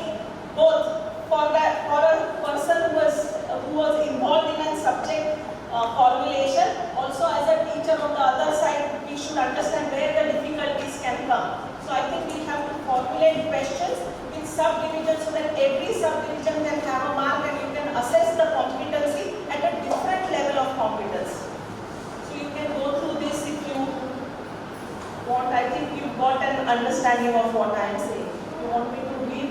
both for a person who was involved in a subject formulation. Also as a teacher on the other side, we should understand where the difficulties can come. So I think we have to formulate questions with subdivisions so that every subdivision can have a mark and you can assess the competency at a different level of competence. So you can go through this if you want. I think you've got an understanding of what I am saying. You want me to read?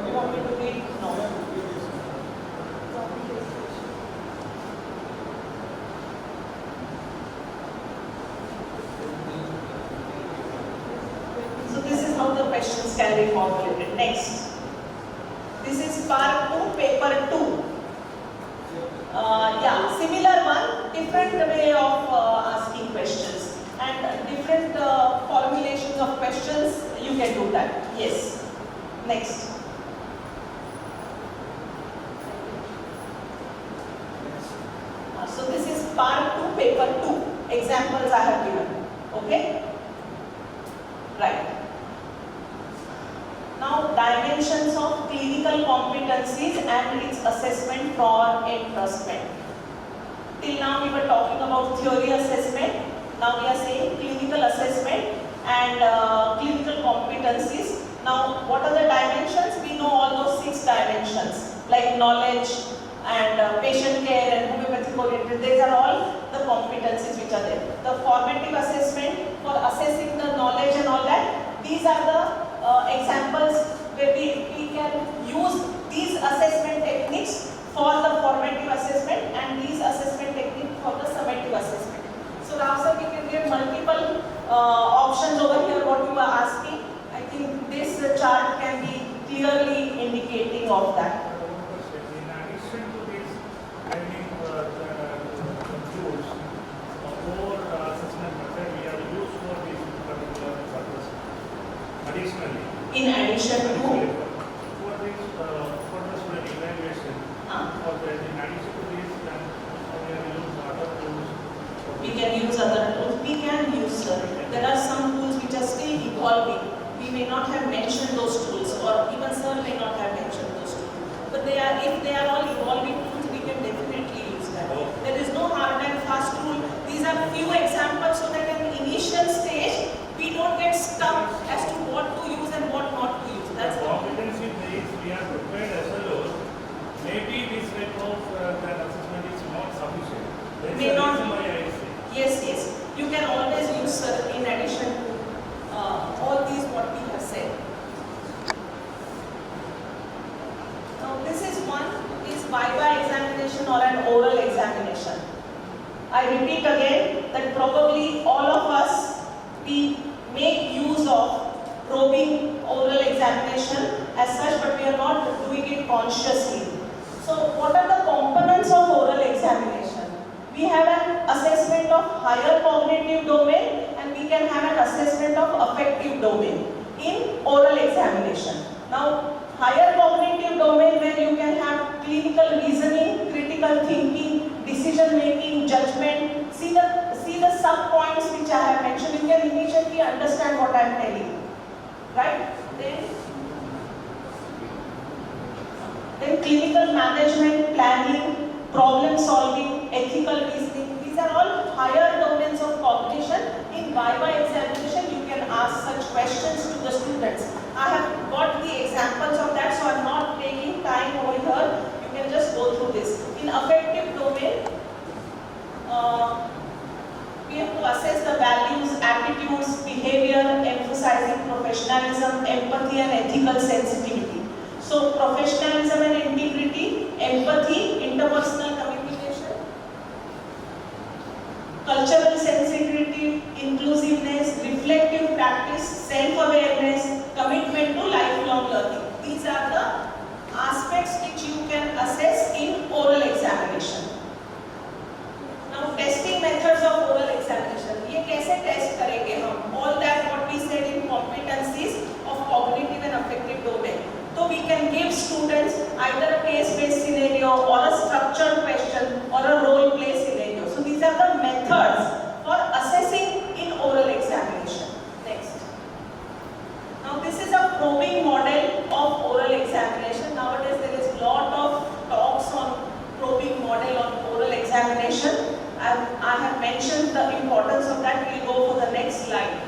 You want me to read? No. So this is how the questions can be formulated. Next. This is part 2, paper 2. Similar one, different way of asking questions and different formulations of questions, you can do that. Yes. Next. So this is part 2, paper 2. Examples I have given. Okay? Right. Now, dimensions of clinical competencies and its assessment for entrustment. Till now we were talking about theory assessment. Now we are saying clinical assessment and clinical competencies. Now, what are the dimensions? We know all those 6 dimensions like knowledge and patient care and homeopathic oriented. These are all the competencies which are there. The formative assessment for assessing the knowledge and all that. These are the examples where we can use these assessment techniques for the formative assessment and these assessment techniques for the summative assessment. So now sir, we can give multiple options over here what you are asking. I think this chart can be clearly indicating of that. In addition to this, I mean, the tools or assessment method we have used for this particular purpose. Additionally, In addition to for this for the student evaluation, or in addition to this, then we have used other tools. we can use other tools. We can use, sir. There are some tools which are still evolving. We may not have mentioned those tools, or even sir may not have mentioned those tools. But they are, if they are all evolving tools, we can definitely use them. There is no hard and fast rule. These are few examples so that in the initial stage, we don't get stuck as to what to use and what not to use. That's all. Competency base we are prepared SLOs. Maybe this type of that assessment is not sufficient. That's May the not reason be. why I say. Yes. You can always use, sir, in addition to all these what we have said. Now this is one is viva examination or an oral examination. I repeat again that probably all of us we make use of probing oral examination as such, but we are not doing it consciously. So what are the components of oral examination? We have an assessment of higher cognitive domain and we can have an assessment of affective domain in oral examination. Now, higher cognitive domain where you can have clinical reasoning, critical thinking, decision making, judgment. See the sub points which I have mentioned. You can immediately understand what I am telling you, right? Then clinical management, planning, problem solving, ethical reasoning. These are all higher domains of cognition. In viva examination, you can ask such questions to the students. I have got the examples of that, so I am not taking time over here. You can just go through this. In affective domain, we have to assess the values, attitudes, behavior, emphasizing professionalism, empathy and ethical sensitivity. So professionalism and integrity, empathy, interpersonal communication, cultural sensitivity, inclusiveness, reflective practice, self-awareness, commitment to lifelong learning. These are the aspects which you can assess in oral examination. Now testing methods of oral examination. ये कैसे test करेंगे हम? All that what we said in competencies of cognitive and affective domain. So we can give students either a case-based scenario or a structured question or a role-play scenario. So these are the methods for assessing in oral examination. Next. Now this is a probing model of oral examination. Nowadays there is a lot of talks on probing model on oral examination. I have mentioned the importance of that. We will go for the next slide.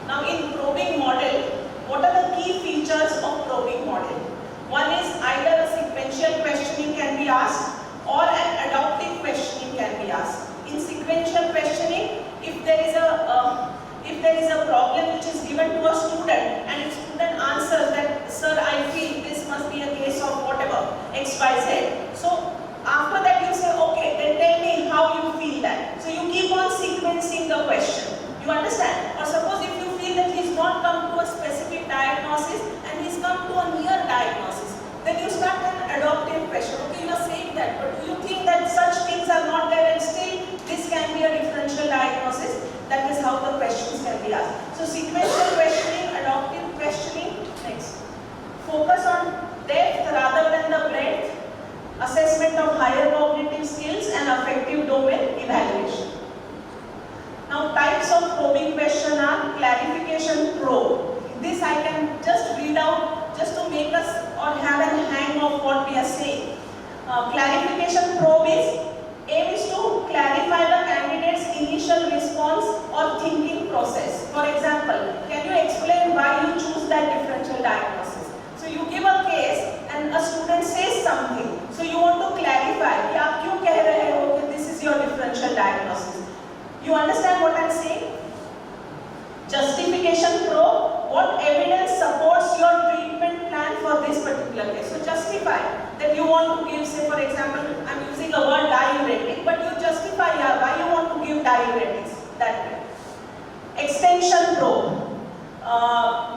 Now in probing model, what are the key features of probing model? One is either a sequential questioning can be asked or an adaptive questioning can be asked. In sequential questioning, if there is a problem which is given to a student and if student answers that, sir, I feel this must be a case of whatever, X, Y, Z. So after that you say, okay, then tell me how you feel that. So you keep on sequencing the question. You understand? Or suppose if you feel that he's not come to a specific diagnosis and he's come to a near diagnosis, then you start an adoptive question. Okay, you are saying that, but do you think that such things are not there and still this can be a differential diagnosis? That is how the questions can be asked. So sequential questioning, adoptive questioning. Next. Focus on depth rather than the breadth. Assessment of higher cognitive skills and affective domain evaluation. Now types of probing question are clarification probe. This I can just read out just to make us or have an hang of what we are saying. Clarification probe aim is to clarify the candidate's initial response or thinking process. For example, can you explain why you choose that differential diagnosis? So you give a case and a student says something. So you want to clarify कि आप क्यों कह रहे हो कि this is your differential diagnosis. You understand what I am saying? Justification Implication probe, what evidence supports your treatment plan for this particular case? So justify that you want to give, say for example, I'm using a word diuretic, but you justify why you want to give diuretics that way. Extension probe,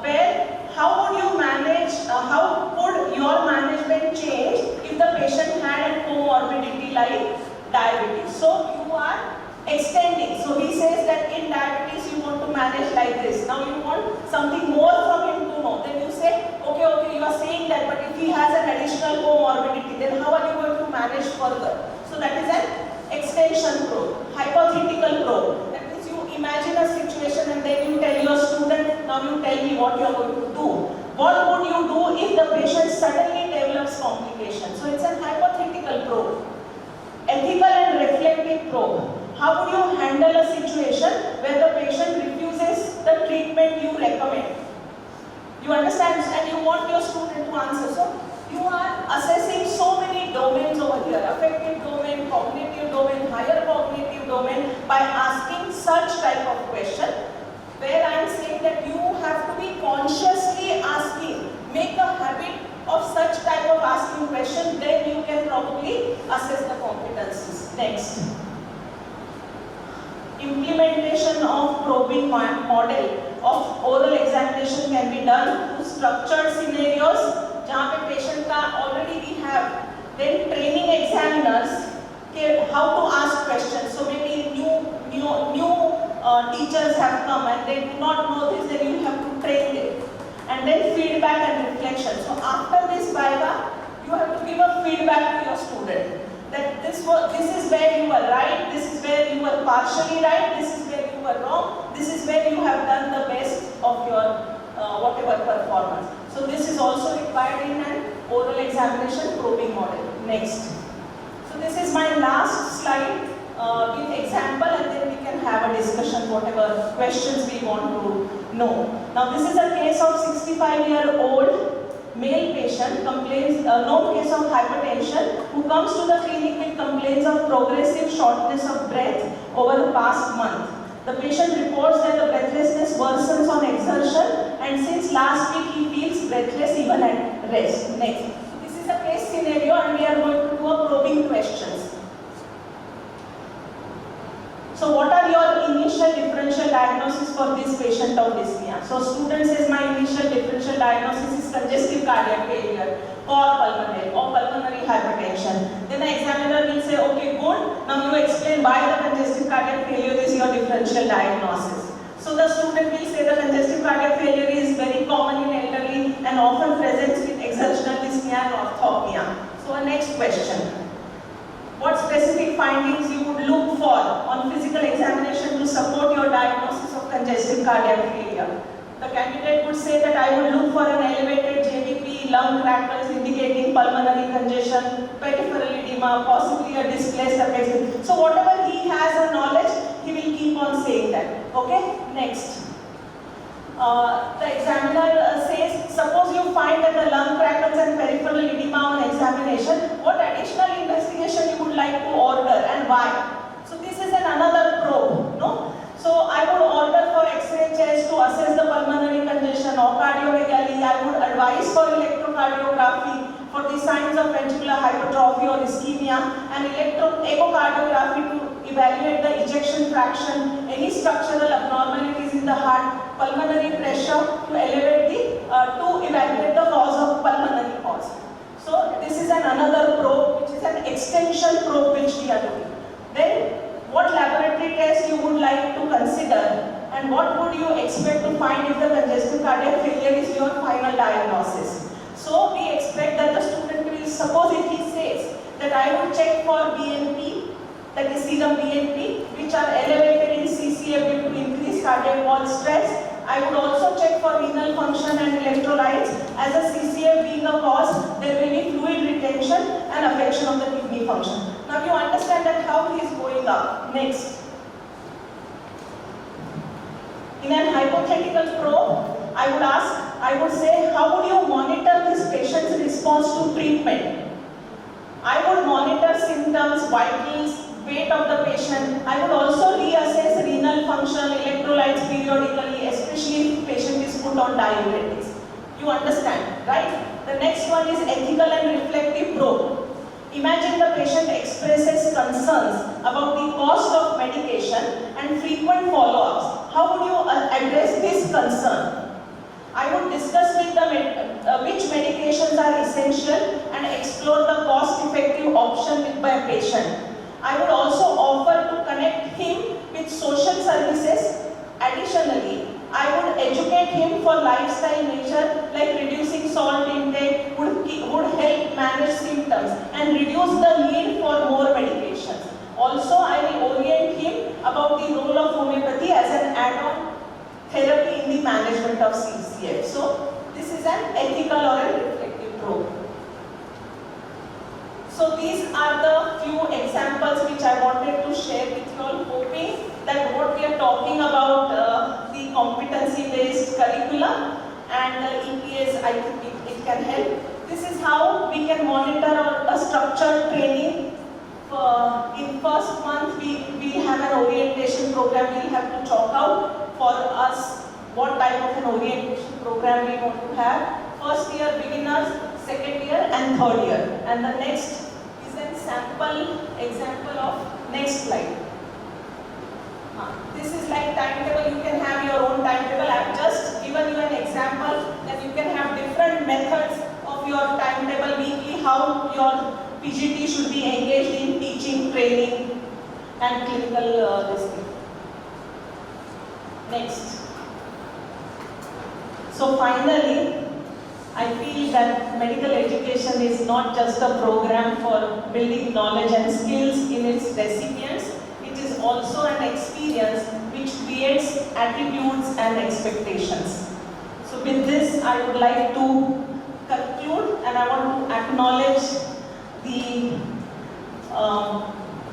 where how would you manage, how would your management change if the patient had a comorbidity like diabetes? So you are extending. So he says that in diabetes you want to manage like this. Now you want something more from him to know. Then you say, okay, you are saying that, but if he has an additional comorbidity, then how are you going to manage further? So that is an extension probe. Hypothetical probe. That means you imagine a situation and then you tell your student, now you tell me what you are going to do. What would you do if the patient suddenly develops complications? So it's a hypothetical probe. Ethical and reflective probe. How would you handle a situation where the patient refuses the treatment you recommend? You understand? And you want your student to answer. So you are assessing so many domains over here. Affective domain, cognitive domain, higher cognitive domain by asking such type of question, where I am saying that you have to be consciously asking. Make a habit of such type of asking question, then you can probably assess the competencies. Next. Implementation of probing model of oral examination can be done through structured scenarios जहाँ पे patient का already we have. Then training examiners how to ask questions. So maybe new teachers have come and they do not know this, then you have to train them. And then feedback and reflection. So after this viva, you have to give a feedback to your student. That this is where you are right, this is where you are partially right, this is where you are wrong, this is where you have done the best of your whatever performance. So this is also required in an oral examination probing model. Next. So this is my last slide with example, and then we can have a discussion whatever questions we want to know. Now this is a case of 65-year-old male patient, complains, no case of hypertension, who comes to the clinic with complaints of progressive shortness of breath over the past month. The patient reports that the breathlessness worsens on exertion, and since last week he feels breathless even at rest. Next. So this is a case scenario and we are going to do a probing questions. So what are your initial differential diagnosis for this patient of dyspnea? So student says my initial differential diagnosis is congestive cardiac failure or pulmonary hypertension. Then the examiner will say, okay, good. Now you explain why the congestive cardiac failure is your differential diagnosis. So the student will say the congestive cardiac failure is very common in elderly and often presents with exertional dyspnea and orthopnea. So a next question. What specific findings you would look for on physical examination to support your diagnosis of congestive cardiac failure? The candidate would say that I would look for an elevated JVP, lung crackles indicating pulmonary congestion, peripheral edema, possibly a displaced apex. So whatever he has a knowledge, he will keep on saying that. Okay, next. The examiner says, suppose you find that the lung crackles and peripheral edema on examination, what additional investigation you would like to order and why? So this is another probe, no? So I would order for X-ray chest to assess the pulmonary congestion or cardiomegaly. I would advise for electrocardiography for the signs of ventricular hypertrophy or ischemia, and echocardiography to evaluate the ejection fraction, any structural abnormalities in the heart, pulmonary pressure to evaluate the cause of pulmonary cause. So this is another probe, which is an extension probe which we are doing. Then what laboratory test you would like to consider, and what would you expect to find if the congestive cardiac failure is your final diagnosis? So we expect that the student will, suppose if he says that I would check for BNP, that is serum BNP, which are elevated in CCF due to increased cardiac wall stress. I would also check for renal function and electrolytes. As a CCF being a cause, there will be fluid retention and affection of the kidney function. Now you understand that how he is going up. Next. In an hypothetical probe, I would say, how would you monitor this patient's response to treatment? I would monitor symptoms, vitals, weight of the patient. I would also reassess renal function, electrolytes periodically, especially if on diuretics. You understand, right? The next one is ethical and reflective probe. Imagine the patient expresses concerns about the cost of medication and frequent follow-ups. How would you address this concern? I would discuss with them which medications are essential and explore the cost-effective option with my patient. I would also offer to connect him with social services. Additionally, I would educate him for lifestyle measures like reducing salt intake would help manage symptoms and reduce the need for more medications. Also, I will orient him about the role of homeopathy as an add-on therapy in the management of CCF. So, this is an ethical or a reflective probe. So, these are the few examples which I wanted to share with you all, hoping that what we are talking about, the competency-based curriculum and the EPAs, I think it can help. This is how we can monitor a structured training. In first month, we have an orientation program. We have to chalk out for us what type of an orientation program we want to have. First year beginners, second year and third year. And the next is a sample example of next slide. This is like timetable. You can have your own timetable. I have just given you an example that you can have different methods of your timetable weekly, how your PGT should be engaged in teaching, training and clinical this thing. Next. So finally, I feel that medical education is not just a program for building knowledge and skills in its recipients. It is also an experience which creates attitudes and expectations. So with this, I would like to conclude and I want to acknowledge the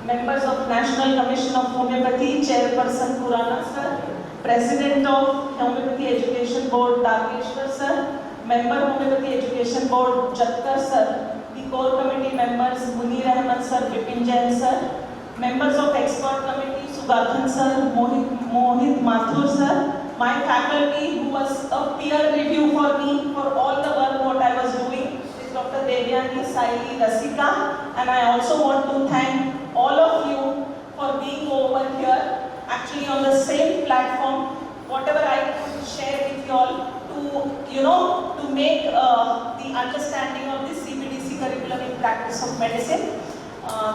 members of National Commission of Homeopathy, Chairperson Purana Sir, President of Homeopathy Education Board, Darkeshwar Sir, Member Homeopathy Education Board, Jatkar Sir, the core committee members, Munir Ahmed Sir, Vipin Jain Sir, members of expert committee, Sugathan Sir, Mohit Mathur Sir, my faculty who was a peer review for me for all the work what I was doing is Dr. Devyani, Saili, Rasika, and I also want to thank all of you for being over here, actually on the same platform, whatever I could share with you all to make the understanding of this CBDC curriculum in practice of medicine.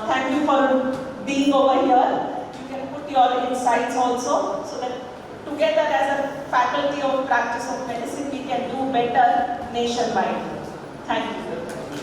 Thank you for being over here. You can put your insights also so that together as a faculty of practice of medicine we can do better nationwide. Thank you.